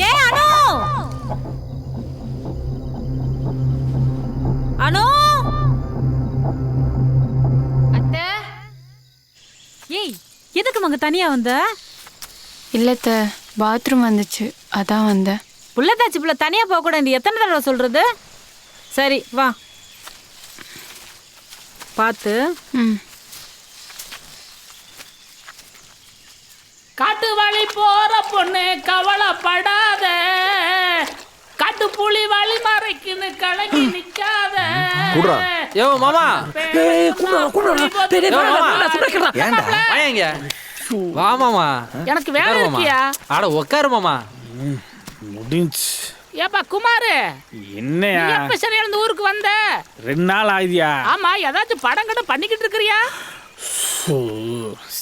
ஏ அனு, அனு. அத்தை. ஏய், எதுக்கு மங்க தனியா வந்த? இல்லத்த, பாத்ரூம் வந்துச்சு, அதான் வந்தேன். புள்ளதாச்சு புள்ள தனியா போக கூடாது. எத்தனை தடவை சொல்றது? சரி வா, பார்த்து. காட்டு வழி போற பொண்ணு கவலைப்படாத, காட்டு புலி வழி மறைக்குன்னு கலங்கி நிக்காத. யோ மாமா, வா மாமா. எனக்கு வேலை இருக்கியா? அட உட்காரு மாமா. முடிஞ்சு. ஏப்பா குமாரு, என்னையா எப்ப சரியா இந்த ஊருக்கு வந்த? 2 நாள் ஆகுதியா? ஆமா, ஏதாச்சும் படம் கட்ட பண்ணிக்கிட்டு இருக்கிறியா?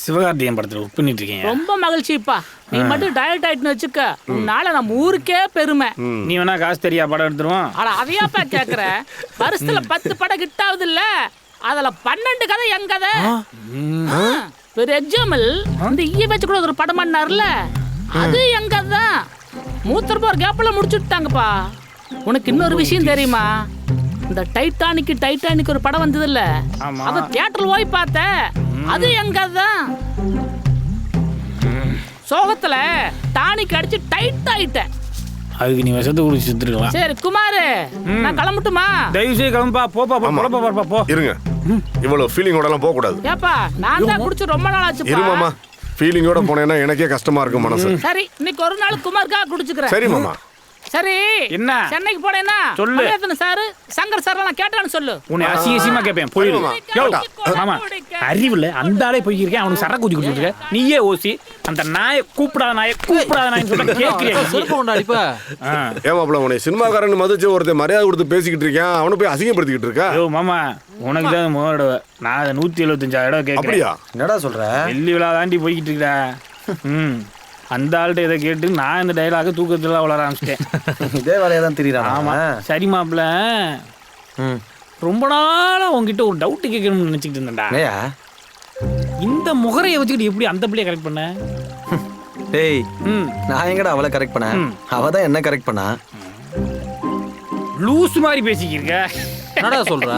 சிவகார்த்திகேயன் படத்துல ஒர்க் பண்ணிட்டு இருக்கேன். ரொம்ப மகிழ்ச்சிப்பா. நீ மட்டும் டயட் ஆயிட்டுன்னு வச்சுக்க, உன்னால நம்ம ஊருக்கே பெருமை. நீ வேணா காசு தெரியா படம் எடுத்துருவோம். அட அதையாப்பா கேக்குற? வருஷத்துல 10 படம் கிட்ட ஆகுது இல்ல, அதுல 12 கதை என் கதை. ஒரு எக்ஸாம்பிள், இந்த ஈ வச்சு கூட ஒரு படம் பண்ணார்ல, அது என் கதை தான். மூத்தர் போற கேப்ல முடிச்சுட்டாங்கப்பா. உனக்கு இன்னொரு விஷயம் தெரியுமா? இந்த டைட்டானிக் ஒரு படம் வந்தது இல்ல, அத தியேட்டர்ல போய் பார்த்தேன். அது எங்க தான். சோகத்துல டானிக் அடிச்சு டைட் ஆயிட்டேன். அதுக்கு நீ விஷத்தை குடிச்சு செத்துருக்கலாம். சரி குமாரு, நான் கிளம்பட்டுமா? தயவு செய்து கிளம்பா. போப்பா போ. இருங்க, இவ்வளவு ஃபீலிங்கோட எல்லாம் போக கூடாது. ஏப்பா, நான் தான் குடிச்சு ரொம்ப நாள் ஆச்சு. இரு மாமா, ஃபீலிங்கோட போனேன்னா எனக்கே கஷ்டமா இருக்கும் மனசு. சரி, இன்னைக்கு ஒரு நாள் குமாருக்காக குடிச்சுக்கிறேன். சரி மாமா. சரி, என்ன சென்னைக்கு போனேன்னா சொல்லு. சார் சங்கர் சார் நான் கேட்டான்னு சொல்லு. உன்னை அசியமா கேட்பேன். போயிடு. மாமா, அறிவுல அந்த ஆளே போய்க்கிருக்கேன். அவனுக்கு சரக்கு ஊத்தி கொடுத்துருக்க. நீயே ஓசி அந்த நாயை கூப்பிடாத நாயின்னு சொல்ல கேட்கிறேன். ஏமாப்ல, உன்னை சினிமாக்காரன் மதிச்சு ஒருத்தர் மரியாதை கொடுத்து பேசிக்கிட்டு இருக்கேன், அவனை போய் அசிங்கப்படுத்திக்கிட்டு இருக்கா? மாமா, உனக்கு தான் முதல் நான் 175,000 கேட்கிறேன். அப்படியா? என்னடா சொல்ற? வெள்ளி விழா தாண்டி போய்கிட்டு இருக்கா. அந்த ஆள்கிட்ட இதை கேட்டு நான் இந்த டைலாக தூக்கத்துல வளர ஆரம்பிச்சிட்டேன். இதே வேலையா தான் தெரியுறான். ஆமா, சரி மாப்பிள்ள, ரொம்ப நாளா உங்ககிட்ட ஒரு டவுட் கேட்கணும்னு நினைச்சிட்டு இருந்தேன்டா. இந்த முகரையை வச்சுக்கிட்டு எப்படி அந்த பிள்ளைய கரெக்ட் பண்ண? டேய், நான் எங்கடா அவளை கரெக்ட் பண்ண? அவ தான் என்ன கரெக்ட் பண்ணா. லூஸ் மாதிரி பேசிக்கிருக்க. என்னடா சொல்ற?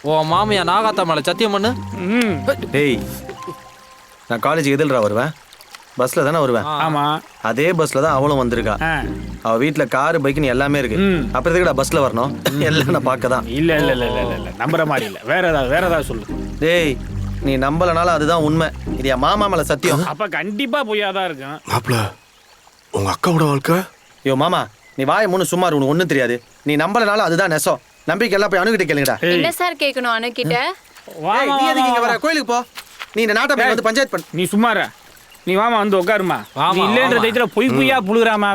ஓ மாமியா நாகாத்தா மேல சத்தியம் பண்ணு. டேய், நான் காலேஜ் எதில்ரா வருவேன்? பஸ்ல தானே வருவேன். ஆமா, அதே பஸ்ல தான் அவளும் வந்திருக்கா. அவ வீட்டுல காரு பைக்குன்னு எல்லாமே இருக்கு. அப்புறம் எதுக்குடா பஸ்ல வரணும்? எல்லாம் நான் பார்க்க தான். இல்ல இல்ல இல்ல இல்ல இல்ல, நம்புற மாதிரி இல்ல. வேற ஏதாவது சொல்லு. டேய், நீ நம்பலனால அதுதான் உண்மை. இது என் மாமா மேல சத்தியம். அப்ப கண்டிப்பா பொய்யாதான் இருக்கும். மாப்ள, உங்க அக்காவோட வாழ்க்கை. யோ மாமா, நீ வாய மூணு சுமார், உனக்கு ஒண்ணும் தெரியாது. நீ நம்பலனால அதுதான் நெசம். நம்பிக்கை எல்லாம் போய் அணுகிட்ட கேளுங்கடா. என்ன சார் கேட்கணும் அணுகிட்ட? நீ எதுக்கு இங்க வர? கோயிலுக்கு போ. நீ இந்த நாட்டை வந்து பஞ்சாயத்து பண்ணு. நீ சும்மார. நீ வாமா வந்து உட்காருமா. நீ இல்லன்ற தைத்துல பொய்யா புழுகுறாமா.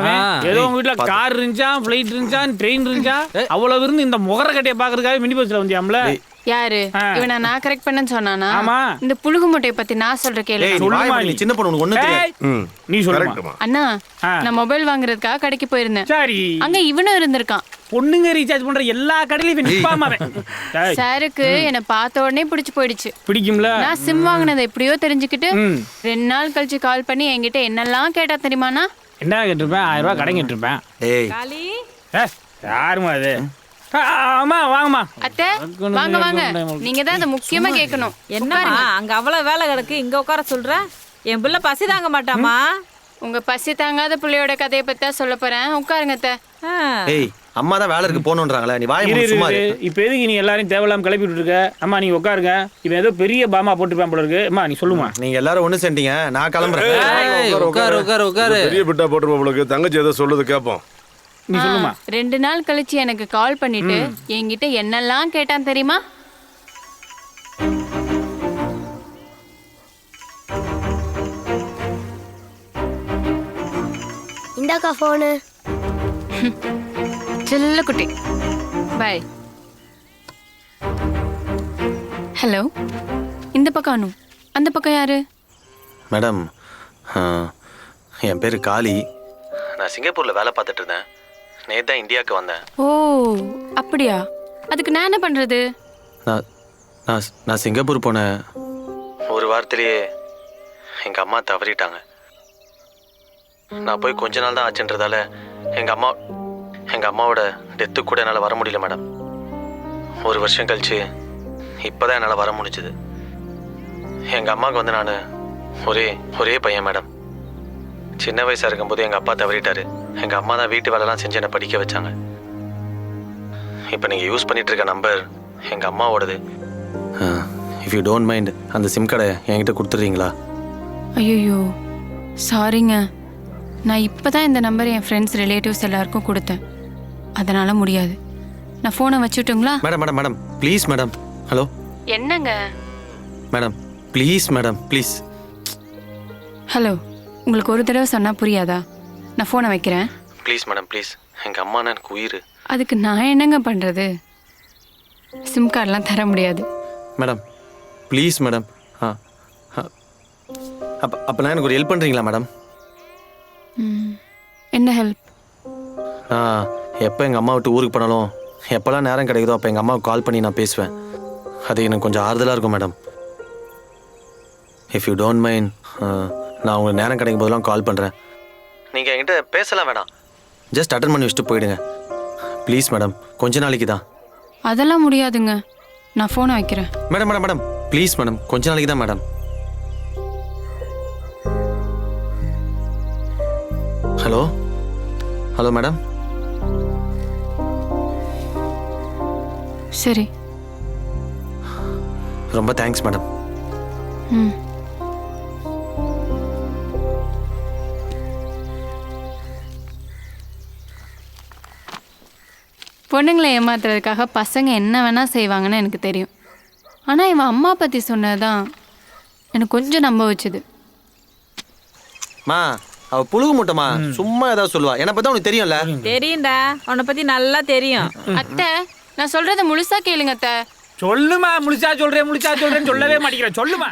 ஏதோ உங்க வீட்டுல கார் இருந்துச்சா, பிளைட் இருந்துச்சா, ட்ரெயின் இருந்துச்சா, அவ்வளவு இருந்து இந்த முகர கட்டைய பாக்குறதுக்காக மினி பஸ்ல வந்தியாம்ல. யாரு இவனை நான் கரெக்ட் பண்ணேன்னு சொன்னானா? ஆமா. இந்த புழுகு முட்டையை பத்தி நான் சொல்ற கேளு. சொல்லுமா, நீ சின்ன பொண்ணு, உனக்கு ஒண்ணும் தெரியாது. நீ சொல்லுமா. அண்ணா, நான் மொபைல் வாங்குறதுக்காக கடைக்கு போயிருந்தேன். சரி, அங்க இவனும் இருந்திருக்கான். பொண்ணுங்க ரீசார்ஜ் பண்ற எல்லா கடையிலயும் நிப்பாம. சாருக்கு என்ன பார்த்த உடனே பிடிச்சு போயிடுச்சு. பிடிக்கும்ல. நான் சிம் வாங்கினதை எப்படியோ தெரிஞ்சுக்கிட்டு 2 நாள் கழிச்சு கால் பண்ணி என்கிட்ட என்னெல்லாம் கேட்டா தெரியுமாண்ணா? என்ன கேட்டிருப்பேன்? 1000 ரூபாய் கடை கேட்டிருப்பேன். டேய், யாருமா அது? ஆமா, வாங்கம்மா. அத்தை, வாங்க வாங்க. நீங்க தான் அதை முக்கியமா கேட்கணும். என்னம்மா அங்க அவ்வளவு வேலை கிடக்கு, இங்க உட்கார சொல்ற? என் பிள்ளை பசி தாங்க மாட்டாமா? உங்க பசி தாங்காத பிள்ளையோட கதையை பத்தி தான் சொல்ல போறேன். உட்காருங்க அத்தை. டேய், அம்மா தான் வேலை இருக்கு போகணுன்றாங்களே, நீ வாய மூடு சும்மா இரு. இப்போ எதுக்கு நீ எல்லாரையும் தேவையில்லாம கிளப்பிட்டு இருக்க? அம்மா நீ உட்காருங்க. இவன் ஏதோ பெரிய பாமா போட்டுப்பான் போல இருக்கு. அம்மா நீ சொல்லுமா. நீங்க எல்லாரும் ஒண்ணு செஞ்சீங்க, நான் கிளம்புறேன். உட்காரு. பெரிய பிட்டா போட்டுருப்பா உங்களுக்கு. தங்கச்சி ஏதோ சொல்லுது கேட்போம். நீ சொல்லுமா. 2 நாள் கழிச்சு எனக்கு கால் பண்ணிட்டு என்கிட்ட என்னெல்லாம் கேட்டான் தெரியுமா? இந்தாக்கா போனு. செல்ல குட்டி, பை. ஹலோ, இந்த பக்கம் அனு, அந்த பக்கம் யாரு? மேடம், என் பேரு காளி. நான் சிங்கப்பூர்ல வேலை பார்த்துட்டு இருந்தேன். நேத்து தான் இந்தியாவுக்கு வந்தேன். ஓ அப்படியா? அதுக்கு நான் என்ன பண்றது? நான் சிங்கப்பூர் போனேன். ஒரு வாரத்திலேயே எங்கள் அம்மா தவறிட்டாங்க. நான் போய் கொஞ்ச நாள் தான் ஆச்சுன்றதால எங்கள் அம்மாவோட டெத்துக்கு கூட என்னால் வர முடியல மேடம். 1 வருஷம் கழிச்சு இப்போ தான் என்னால் வர முடிஞ்சுது. எங்கள் அம்மாவுக்கு வந்து நான் ஒரே பையன் மேடம். சின்ன வயசாக இருக்கும்போது எங்கள் அப்பா தவறிட்டாரு. எங்கள் அம்மா தான் வீட்டு வேலைலாம் செஞ்சு என்னை படிக்க வச்சாங்க. இப்போ நீங்கள் யூஸ் பண்ணிட்டு இருக்க நம்பர் எங்கள் அம்மாவோடது. இஃப் யூ டோன்ட் மைண்ட் அந்த சிம் கார்டை என்கிட்ட கொடுத்துட்றீங்களா? ஐயோ சாரிங்க, நான் இப்போ தான் இந்த நம்பர் என் ஃப்ரெண்ட்ஸ் ரிலேட்டிவ்ஸ் எல்லாருக்கும் கொடுத்தேன். அதனால் முடியாது. நான் ஃபோனை வச்சுட்டுங்களா? Madam please madam. ஹலோ என்னங்க? Madam please madam please. Hello, உங்களுக்கு ஒரு தடவை சொன்னால் புரியாதா? நான் ஃபோனை வைக்கிறேன். Please madam please. எங்கள் அம்மானா எனக்கு உயிர். அதுக்கு நான் என்னங்க பண்ணுறது? சிம் கார்டெலாம் தர முடியாது. Madam please madam. அப்போனா எனக்கு ஒரு ஹெல்ப் பண்ணுறீங்களா மேடம்? என்ன ஹெல்ப்? நான் எப்போ எங்கள் அம்மா விட்டு ஊருக்கு போனாலும் எப்போல்லாம் நேரம் கிடைக்குதோ அப்போ எங்கள் அம்மாவுக்கு கால் பண்ணி நான் பேசுவேன். அது எனக்கு கொஞ்சம் ஆறுதலாக இருக்கும் madam. If you don't mind நான் உங்களுக்கு நேரம் கிடைக்கும் போதெல்லாம் கால் பண்ணுறேன். நீங்கள் என்கிட்ட பேசலாம் வேணாம், ஜஸ்ட் அட்டன் பண்ணி வச்சுட்டு போயிடுங்க ப்ளீஸ் மேடம். கொஞ்ச நாளைக்கு தான். அதெல்லாம் முடியாதுங்க, நான் ஃபோனை வைக்கிறேன். மேடம் ப்ளீஸ் மேடம், கொஞ்ச நாளைக்கு தான் மேடம். Hello madam. சரி, ரொம்ப தேங்க்ஸ் மேடம். ம். பொண்ணுங்களை ஏமாத்துறதுக்காக பசங்க என்ன வேணால் செய்வாங்கன்னு எனக்கு தெரியும். ஆனால் இவன் அம்மா பற்றி சொன்னது தான் எனக்கு கொஞ்சம் நம்ப வச்சுது. மா அவ புழுகு மூட்டமா சும்மா ஏதாவது சொல்லுவா. என்னை பற்றி உனக்கு தெரியும்ல? தெரியும்டா, உன்னை பத்தி நல்லா தெரியும். அத்தை, நான் சொல்கிறத முழுசாக கேளுங்க அத்தை. சொல்லுமா, முழிச்சா சொல்றேன்னு சொல்லவே மாட்டேங்கிறேன். சொல்லுமா.